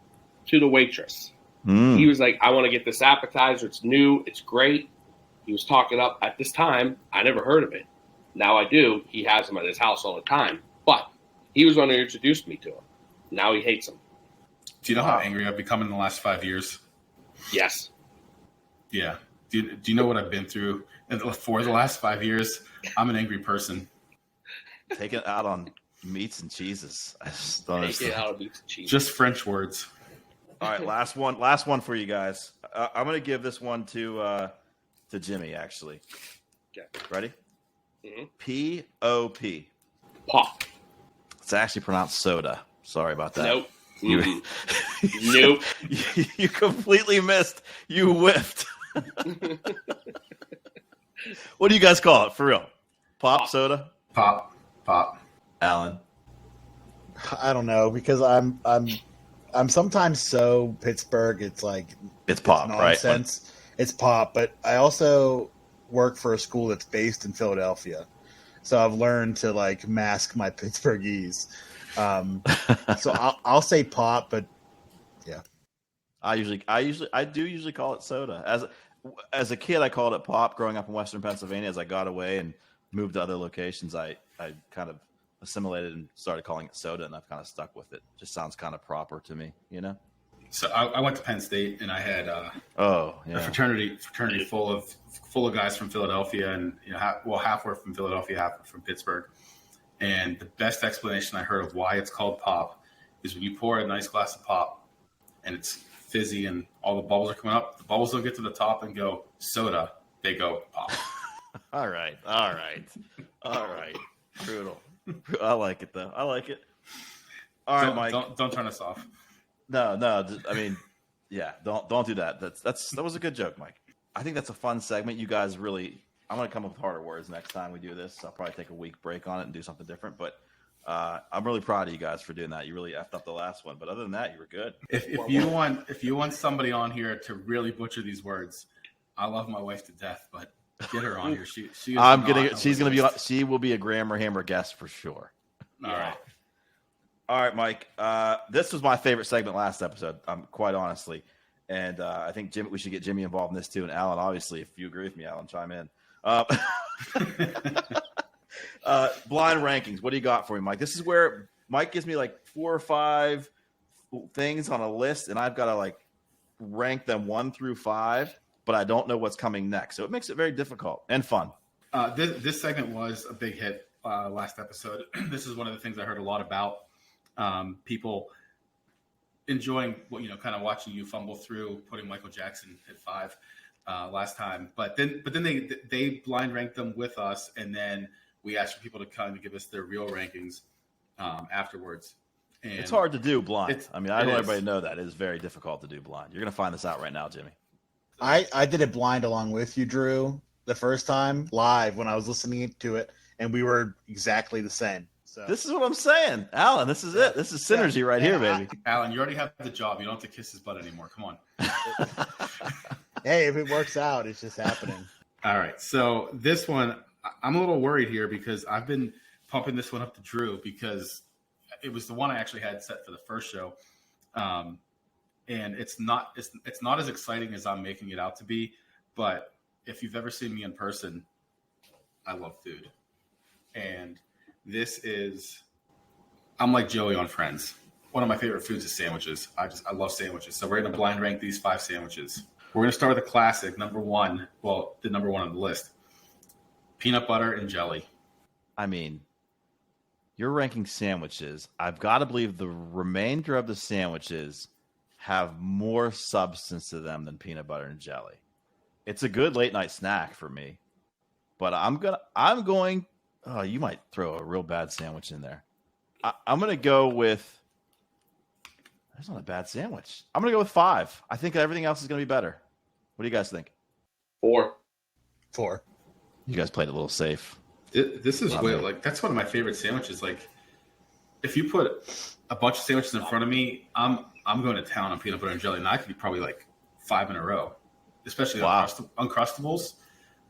to the waitress. He was like, I want to get this appetizer. It's new. It's great. He was talking up at this time. I never heard of it. Now I do. He has them at his house all the time. But he was the one who introduced me to him. Now he hates them. Do you know how angry I've become in the last 5 years? Yes. Yeah. Do you know what I've been through for the last 5 years? I'm an angry person. Take it out on meats and cheeses. I just don't Take it understand. out of meats and cheese. Just French words. All right, last one for you guys. I'm going to give this one to Jimmy, actually. Okay. Ready? Mm-hmm. P-O-P. Pop. It's actually pronounced soda. Sorry about that. Nope. Nope. You completely missed. You whiffed. What do you guys call it, for real? Pop soda? Pop. Alan? I don't know, because I'm sometimes so Pittsburgh. It's like It's pop, nonsense. right? It's pop, but I also work for a school that's based in Philadelphia, so I've learned to like mask my Pittsburghese. So I'll say pop, but yeah, I do usually call it soda. As a kid, I called it pop. Growing up in Western Pennsylvania, as I got away and moved to other locations, I kind of assimilated and started calling it soda, and I've kind of stuck with it. Just sounds kind of proper to me, you know. So I went to Penn State, and I had a fraternity full of guys from Philadelphia, and half were from Philadelphia, half were from Pittsburgh. And the best explanation I heard of why it's called pop is when you pour a nice glass of pop, and it's fizzy, and all the bubbles are coming up. The bubbles don't get to the top and go soda; they go pop. All right. Brutal. I like it though. I like it. All right, Mike. Don't turn us off. No. I mean, yeah. Don't do that. That was a good joke, Mike. I think that's a fun segment. You guys really. I'm gonna come up with harder words next time we do this. I'll probably take a week break on it and do something different. But I'm really proud of you guys for doing that. You really effed up the last one, but other than that, you were good. If you want somebody on here to really butcher these words, I love my wife to death, but get her on here. She will be a Grammar Hammer guest for sure. All right, Mike. This was my favorite segment last episode. Quite honestly, and I think we should get Jimmy involved in this too, and Alan. Obviously, if you agree with me, Alan, chime in. Blind rankings. What do you got for me, Mike? This is where Mike gives me like 4 or 5 things on a list, and I've got to like rank them 1 through 5, but I don't know what's coming next. So it makes it very difficult and fun. This segment was a big hit last episode. This is one of the things I heard a lot about. People enjoying kind of watching you fumble through putting Michael Jackson at 5 last time, but then they blind ranked them with us, and then we asked for people to kind of give us their real rankings afterwards. And it's hard to do blind. I want everybody to know that it is very difficult to do blind. You're going to find this out right now, Jimmy. I did it blind along with you, Drew, the first time live when I was listening to it, and we were exactly the same. So this is what I'm saying, Alan. This is it. This is synergy right here, baby. Alan, you already have the job. You don't have to kiss his butt anymore. Come on. Hey, if it works out, it's just happening. All right. So this one, I'm a little worried here because I've been pumping this one up to Drew because it was the one I actually had set for the first show. And it's not as exciting as I'm making it out to be, but if you've ever seen me in person, I love food. And I'm like Joey on Friends. One of my favorite foods is sandwiches. I love sandwiches. So we're going to blind rank these 5 sandwiches. We're going to start with the classic, number one. Well, the number one on the list. Peanut butter and jelly. I mean, you're ranking sandwiches. I've got to believe the remainder of the sandwiches have more substance to them than peanut butter and jelly. It's a good late night snack for me. But I'm going, oh, you might throw a real bad sandwich in there. I'm going to go with, that's not a bad sandwich. I'm going to go with 5. I think everything else is going to be better. What do you guys think? 4. You guys played it a little safe. This is way, like, that's one of my favorite sandwiches. Like, if you put a bunch of sandwiches in front of me, I'm going to town on peanut butter and jelly. And I could be probably like 5 in a row, especially Uncrustables.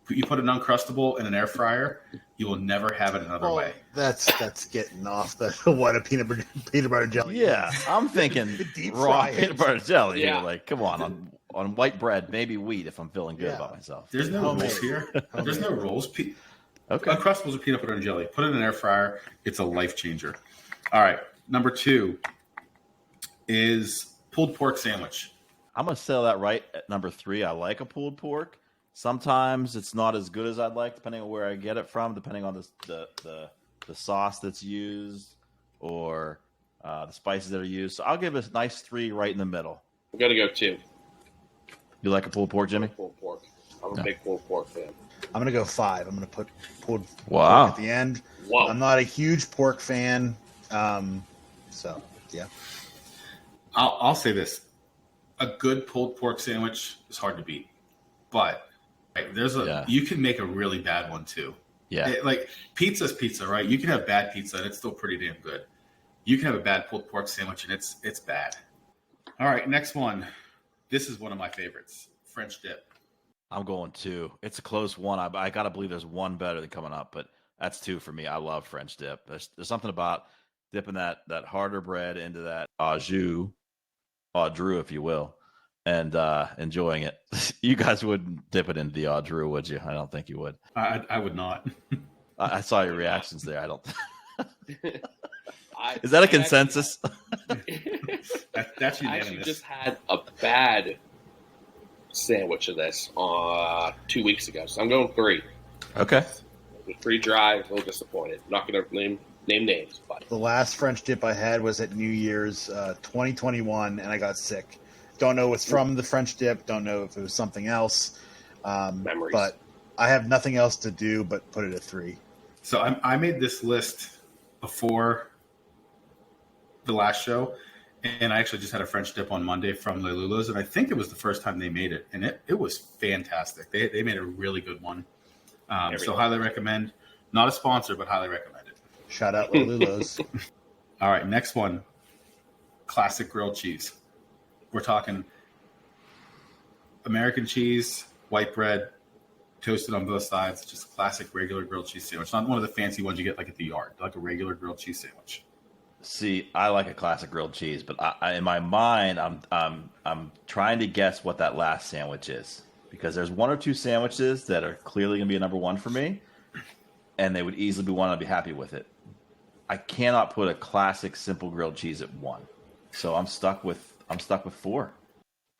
You put an Uncrustable in an air fryer, you will never have it another way. That's getting off the what a peanut butter jelly. Yeah, is. I'm thinking Deep raw fry peanut butter jelly. Yeah. Here. Like, come on white bread, maybe wheat if I'm feeling good about myself. There's no Homemade. rules here. There's no rules. Okay. Uncrustables are peanut butter and jelly. Put it in an air fryer. It's a life changer. All right. Number 2 is pulled pork sandwich. I'm going to sell that right at number 3. I like a pulled pork. Sometimes it's not as good as I'd like, depending on where I get it from, depending on the sauce that's used or the spices that are used. So I'll give it a nice 3 right in the middle. I'm going to go 2. You like a pulled pork, Jimmy? Pulled pork. I'm a big pulled pork fan. I'm gonna go 5. I'm gonna put pulled Wow. pork at the end. Whoa. I'm not a huge pork fan, so yeah. I'll say this: a good pulled pork sandwich is hard to beat, but you can make a really bad one too. Yeah. Like pizza's pizza, right? You can have bad pizza and it's still pretty damn good. You can have a bad pulled pork sandwich and it's bad. All right, next one. This is one of my favorites: French dip. I'm going 2. It's a close one. I got to believe there's one better than coming up, but that's 2 for me. I love French dip. There's something about dipping that harder bread into that au jus, if you will, and enjoying it. You guys wouldn't dip it into the au jus, would you? I don't think you would. I would not. I saw your reactions there. I don't. Is that a consensus? That's I unanimous. actually just had a bad sandwich of this 2 weeks ago, so I'm going 3. Okay. It was pretty dry. A little disappointed. I'm not going to name names, but The last French dip I had was at New Year's 2021, and I got sick. Don't know what's from the French dip. Don't know if it was something else. Memories. But I have nothing else to do but put it at 3. So I made this list before the last show, and I actually just had a French dip on Monday from Le Lula's, and I think it was the first time they made it, and it was fantastic. They made a really good one. So highly recommend. Not a sponsor, but highly recommend it. Shout out Lulu's. All right, next one. Classic grilled cheese. We're talking American cheese, white bread, toasted on both sides. Just classic regular grilled cheese sandwich. Not one of the fancy ones you get like at the yard. Like a regular grilled cheese sandwich. See, I like a classic grilled cheese, but I in my mind, I'm trying to guess what that last sandwich is because there's 1 or 2 sandwiches that are clearly going to be a number 1 for me, and they would easily be one. I'd be happy with it. I cannot put a classic simple grilled cheese at 1, so I'm stuck with 4.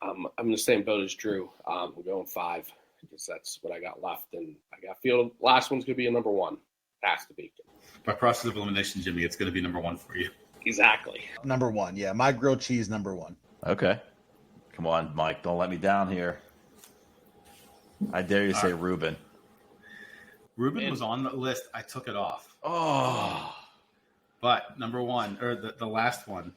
I'm in the same boat as Drew. I'm going 5 because that's what I got left, and I got feel the last one's going to be a number 1. Has to be. By process of elimination, Jimmy, it's going to be number 1 for you. Exactly. Number 1, yeah. My grilled cheese, number 1. Okay, come on, Mike, don't let me down here. I dare you to say Reuben. Reuben was on the list. I took it off. Oh, But number 1, or the last one,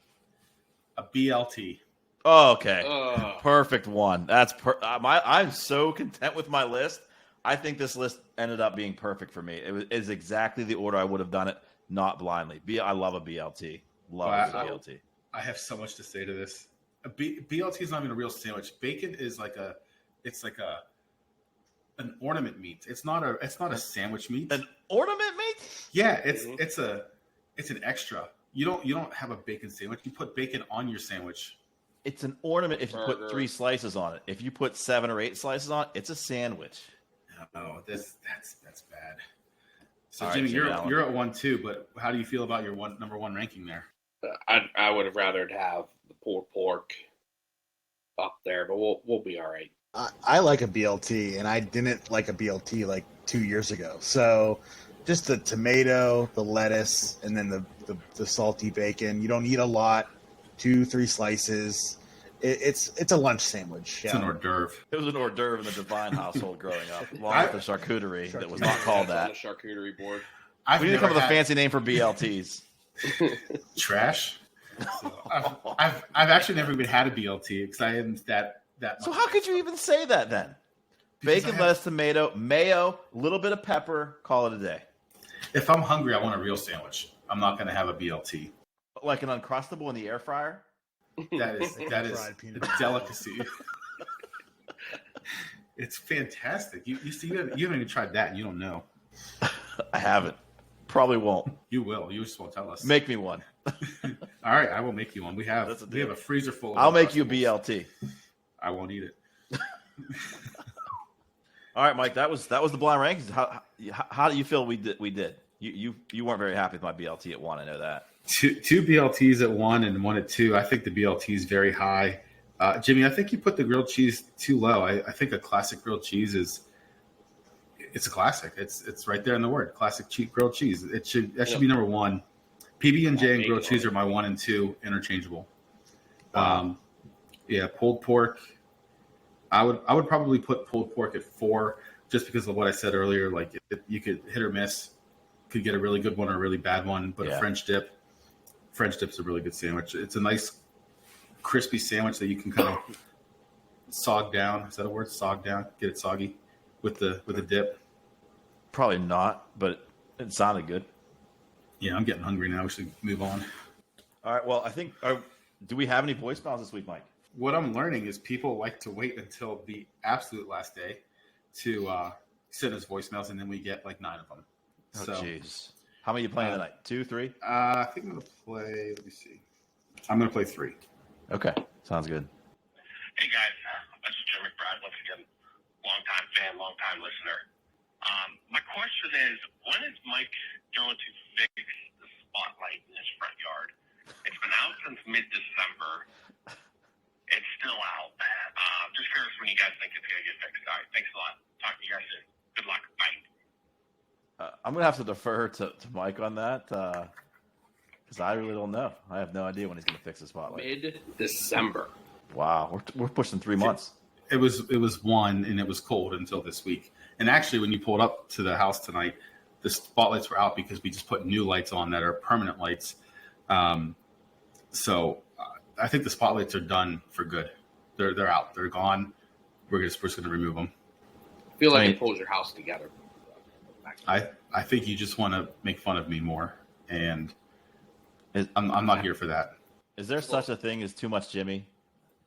a BLT. oh okay. Ugh. Perfect one. That's I'm so content with my list. I think this list ended up being perfect for me. It is exactly the order I would have done it, not blindly. I love a BLT. Love a BLT. I have so much to say to this. BLT is not even a real sandwich. Bacon is it's like a an ornament meat. It's not a sandwich meat. An ornament meat? Yeah, it's an extra. You don't have a bacon sandwich. You put bacon on your sandwich. It's an ornament if you put 3 slices on it. If you put 7 or 8 slices on it, it's a sandwich. No, that's bad. So All right, Jimmy, Jimmy you're at 1 too, but how do you feel about your number 1 ranking there? I would have rather have the pulled pork up there, but we'll be all right. I like a BLT, and I didn't like a BLT like 2 years ago. So just the tomato, the lettuce, and then the salty bacon. You don't need a lot. 2-3 slices. It's a lunch sandwich. It's an hors d'oeuvre. It was an hors d'oeuvre in the Divine household growing up, along with the charcuterie that was not called that. On the charcuterie board. We need to come up with a fancy name for BLTs. Trash. I've actually never even had a BLT because I am that much. So how could you even say that then? Bacon, lettuce, tomato, mayo, a little bit of pepper, call it a day. If I'm hungry, I want a real sandwich. I'm not going to have a BLT. Like an Uncrustable in the air fryer? That is a delicacy. It's fantastic. You haven't even tried that, and you don't know. I haven't. Probably won't. You will. You just won't tell us. Make me one. All right, I will make you one. We have a freezer full of I'll make you a BLT. I won't eat it. All right, Mike. That was the blind rankings. How do you feel we did? You weren't very happy with my BLT at 1. I know that. Two BLTs at 1 and 1 at 2. I think the BLT is very high. Jimmy, I think you put the grilled cheese too low. I think a classic grilled cheese it's a classic. It's right there in the word, classic grilled cheese. That should be number 1. PB&J and grilled cheese are my 1 and 2 interchangeable. Pulled pork. I would probably put pulled pork at 4 just because of what I said earlier. Like you could hit or miss, could get a really good one or a really bad one. But a French dip's a really good sandwich. It's a nice crispy sandwich that you can kind of sog down. Is that a word? Sog down. Get it soggy with the dip. Probably not, but it sounded good. Yeah, I'm getting hungry now. We should move on. All right. Well, I think. Do we have any voicemails this week, Mike? What I'm learning is people like to wait until the absolute last day to send us voicemails, and then we get like 9 of them. Oh, jeez. How many are you playing tonight? 2, 3? I think I'm going to play. Let me see. I'm going to play 3. Okay, sounds good. Hey guys, this is Jimmy McBride once again. Long-time fan, long-time listener. My question is, when is Mike going to fix the spotlight in his front yard? It's been out since mid-December. It's still out. Just curious when you guys think it's going to get fixed. All right, thanks a lot. Talk to you guys soon. Good luck. Bye. I'm going to have to defer to Mike on that because I really don't know. I have no idea when he's going to fix the spotlight. Mid-December. Wow, we're pushing 3 months. It was 1, and it was cold until this week. And actually, when you pulled up to the house tonight, the spotlights were out because we just put new lights on that are permanent lights. So I think the spotlights are done for good. They're out. They're gone. We're just going to remove them. I feel like it pulls your house together. I think you just want to make fun of me more, and I'm not here for that. Is there such a thing as too much Jimmy?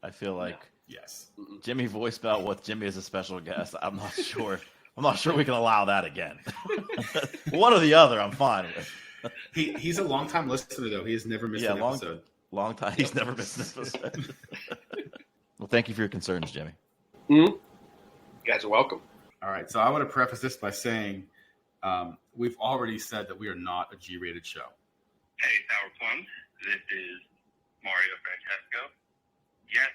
I feel like yes. Jimmy voicemail with Jimmy as a special guest. I'm not sure. I'm not sure we can allow that again. One or the other, I'm fine with. He's a long-time listener, though. He has never missed an episode. Long time. He's never missed an episode. Well, thank you for your concerns, Jimmy. Mm-hmm. You guys are welcome. All right. So I want to preface this by saying we've already said that we are not a G-rated show. Hey, Sour Plums. This is Mario Francesco. Yes,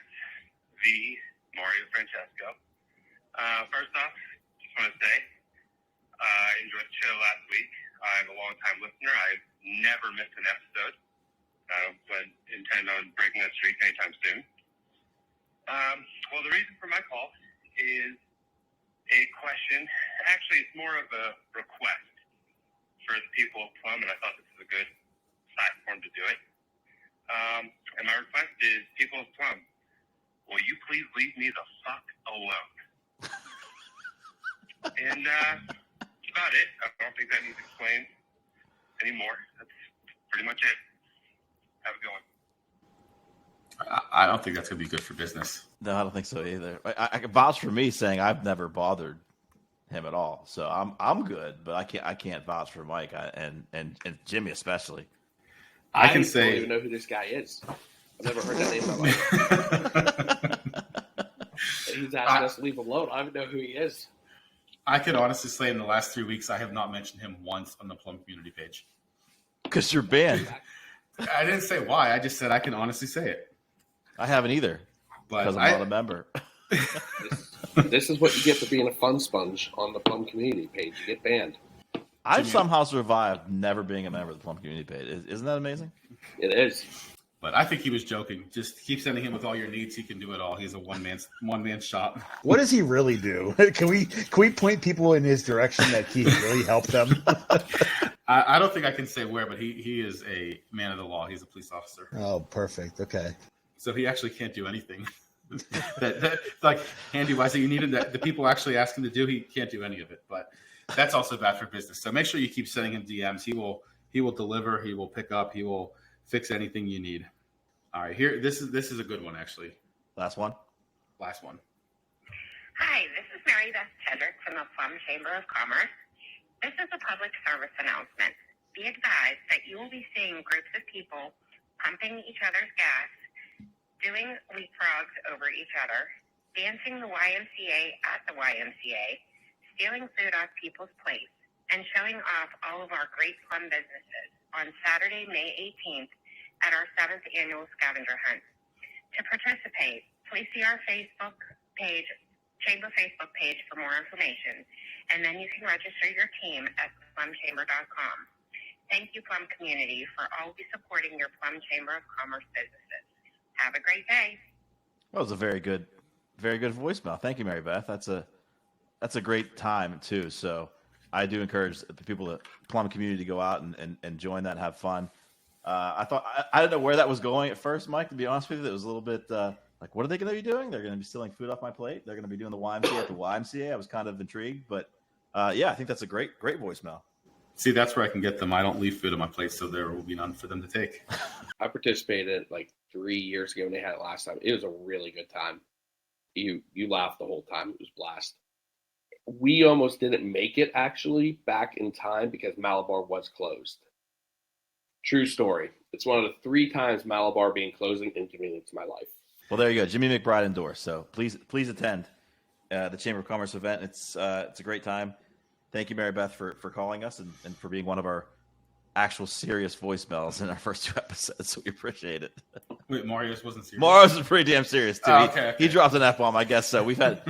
the Mario Francesco. First off, just want to say I enjoyed the show last week. I'm a long-time listener. I've never missed an episode. But intend on breaking that streak anytime soon. Well, the reason for my call is a question. Actually, it's more of a request for the people of Plum, and I thought this was a good platform to do it. And my request is, people of Plum, will you please leave me the fuck alone? And that's about it. I don't think that needs explained anymore. That's pretty much it. Have a good one. I don't think that's going to be good for business. No, I don't think so either. I can vouch for me saying I've never bothered him at all. So I'm good, but I can't vouch for Mike and Jimmy especially. I can don't say even know who this guy is. I've never heard that name in my life. He's asking us to leave him alone. I don't even know who he is. I could honestly say in the last 3 weeks, I have not mentioned him once on the Plum community page. Because you're banned. I didn't say why. I just said I can honestly say it. I haven't either. But Because I'm not a member. This is what you get for being a fun sponge on the Plum community page. You get banned. I've somehow survived never being a member of the Plum community page. Isn't that amazing? It is. But I think he was joking. Just keep sending him with all your needs. He can do it all. He's a one man shop. What does he really do? Can we point people in his direction that he really helped them? I don't think I can say where, but he is a man of the law. He's a police officer. Oh, perfect. Okay. So he actually can't do anything. that like handy wise that you needed that the people actually ask him to do. He can't do any of it. But that's also bad for business. So make sure you keep sending him DMs. He will deliver. He will pick up. He will fix anything you need. All right, here. This is a good one actually. Last one. Hi, this is Mary Beth Tedrick from the Plum Chamber of Commerce. This is a public service announcement. Be advised that you will be seeing groups of people pumping each other's gas, doing leapfrogs over each other, dancing the YMCA at the YMCA, stealing food off people's plates, and showing off all of our great Plum businesses on Saturday, May 18th at our 7th annual scavenger hunt. To participate, please see our Facebook page, Chamber Facebook page for more information, and then you can register your team at plumchamber.com. Thank you, Plum community, for always supporting your Plum Chamber of Commerce businesses. Have a great day. That was a very good voicemail. Thank you, Mary Beth. That's a great time too. So I do encourage the people, the Plum community, to go out and join that and have fun. I thought I didn't know where that was going at first, Mike. To be honest with you, it was a little bit like, what are they going to be doing? They're going to be stealing food off my plate. They're going to be doing the YMCA at the YMCA. I was kind of intrigued, but yeah, I think that's a great voicemail. See, that's where I can get them. I don't leave food on my plate, so there will be none for them to take. I participated like 3 years ago when they had it last time. It was a really good time. You laughed the whole time. It was a blast. We almost didn't make it actually back in time because Malabar was closed. True story. It's one of the 3 times Malabar being closed inconvenienced my life. Well, there you go. Jimmy McBride endorsed. So please attend the Chamber of Commerce event. It's a great time. Thank you, Mary Beth, for calling us and for being one of our actual serious voicemails in our first 2 episodes. So we appreciate it. Wait, Mario's wasn't serious? Mario's was pretty damn serious too. Oh, okay. He dropped an F-bomb, I guess. So we had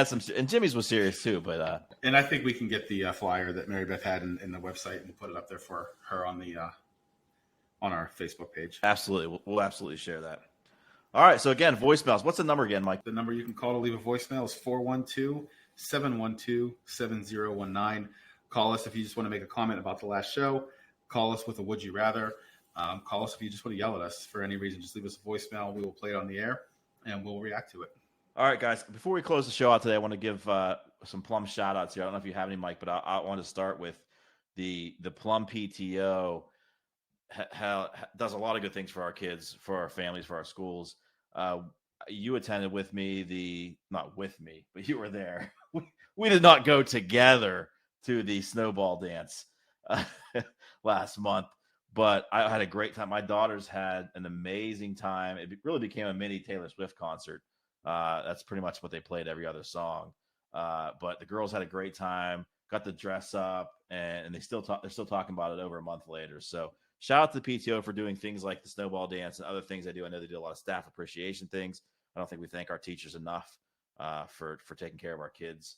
some, and Jimmy's was serious too. But and I think we can get the flyer that Mary Beth had in the website and put it up there for her on the on our Facebook page. Absolutely, we'll absolutely share that. All right. So again, voicemails. What's the number again, Mike? The number you can call to leave a voicemail is 412-712-7019. Call us if you just want to make a comment about the last show. Call us with a would you rather. Call us if you just want to yell at us for any reason. Just leave us a voicemail. We will play it on the air, and we'll react to it. All right, guys. Before we close the show out today, I want to give some Plum shout-outs here. I don't know if you have any, Mike, but I want to start with the Plum PTO. Does a lot of good things for our kids, for our families, for our schools. You attended with me not with me, but you were there. We did not go together to the snowball dance last month, but I had a great time. My daughters had an amazing time. It really became a mini Taylor Swift concert. That's pretty much what they played every other song. But the girls had a great time, got to dress up, and they're still talking about it over a month later. So shout out to the PTO for doing things like the snowball dance and other things they do. I know they do a lot of staff appreciation things. I don't think we thank our teachers enough for taking care of our kids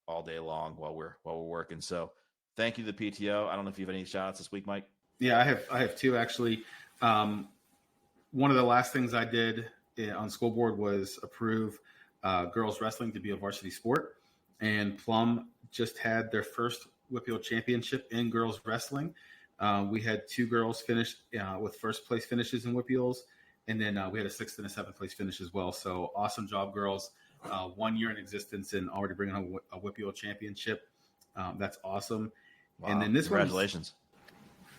all day long while we're working. So thank you to the PTO. I don't know if you have any shout outs this week, Mike. Yeah, I have 2 actually. One of the last things I did on school board was approve girls wrestling to be a varsity sport. And Plum just had their first Whippeal championship in girls wrestling. We had 2 girls finish with first place finishes in Whippeals. And then we had a 6th and a 7th place finish as well. So awesome job, girls. 1 year in existence and already bringing home a Whippeal championship. That's awesome. Wow. And then this congratulations.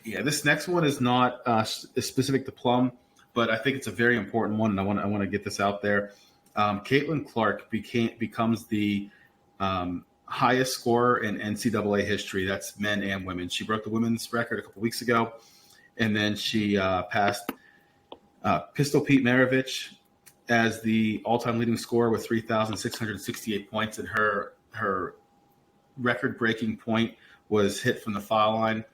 This next one is not specific to Plum, but I think it's a very important one, and I want to get this out there. Caitlin Clark becomes the highest scorer in NCAA history. That's men and women. She broke the women's record a couple weeks ago, and then she passed Pistol Pete Maravich as the all-time leading scorer with 3,668 points, and her record-breaking point was hit from the foul line,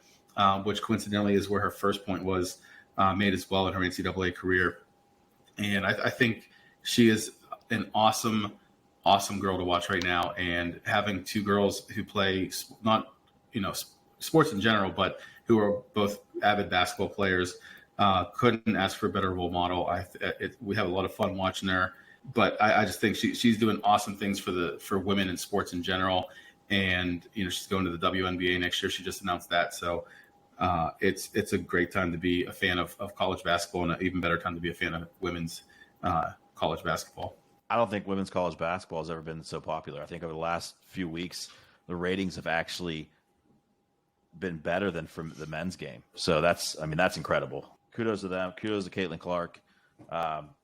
which coincidentally is where her first point was made as well in her NCAA career. And I think she is an awesome girl to watch right now. And having two girls who play not, sports in general, but who are both avid basketball players, couldn't ask for a better role model. We have a lot of fun watching her, but I just think she's doing awesome things for women in sports in general. And, she's going to the WNBA next year. She just announced that. So it's a great time to be a fan of college basketball, and an even better time to be a fan of women's college basketball. I don't think women's college basketball has ever been so popular. I think over the last few weeks, the ratings have actually been better than for the men's game. So that's incredible. Kudos to them. Kudos to Caitlin Clark.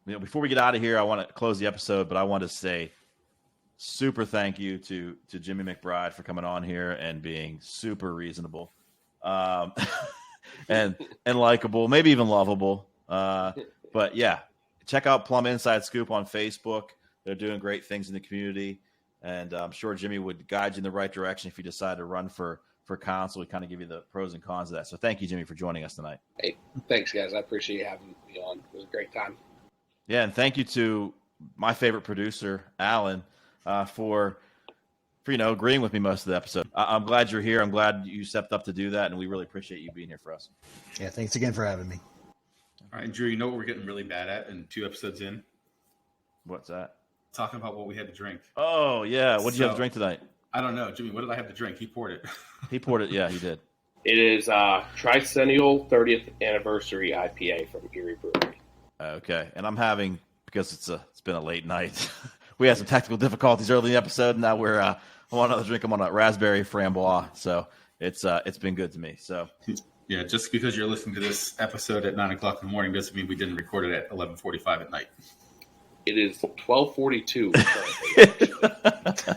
Before we get out of here, I want to close the episode, but I want to say super thank you to Jimmy McBride for coming on here and being super reasonable, and likable, maybe even lovable. But yeah, check out Plum Inside Scoop on Facebook. They're doing great things in the community, and I'm sure Jimmy would guide you in the right direction if you decide to run for council. We kind of give you the pros and cons of that. So thank you, Jimmy, for joining us tonight. Hey, thanks, guys. I appreciate you having me on. It was a great time. Yeah, and thank you to my favorite producer, Alan, for agreeing with me most of the episode. I'm glad you're here. I'm glad you stepped up to do that, and we really appreciate you being here for us. Yeah, thanks again for having me. All right, Drew, you know what we're getting really bad at in 2 episodes in? What's that? Talking about what we had to drink. Oh, yeah. What did you have to drink tonight? I don't know. Jimmy, what did I have to drink? He poured it. He poured it. Yeah, he did. It is Tricentennial 30th Anniversary IPA from Erie Brewery. Okay, and I'm having, because it's been a late night, we had some technical difficulties early in the episode, and now we're I want another drink. I'm on a raspberry framboise, so it's been good to me. So yeah, just because you're listening to this episode at 9:00 in the morning doesn't mean we didn't record it at 11:45 at night. It is 12:42 currently.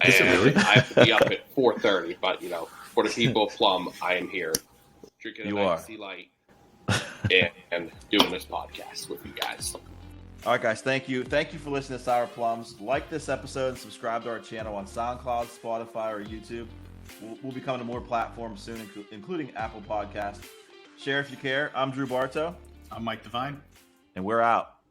Is it really? I have to be up at 4:30, but for the people of Plum, I am here drinking a nice sea light and doing this podcast with you guys. All right, guys, thank you. Thank you for listening to Sour Plums. Like this episode and subscribe to our channel on SoundCloud, Spotify, or YouTube. We'll be coming to more platforms soon, including Apple Podcasts. Share if you care. I'm Drew Bartow. I'm Mike Devine. And we're out.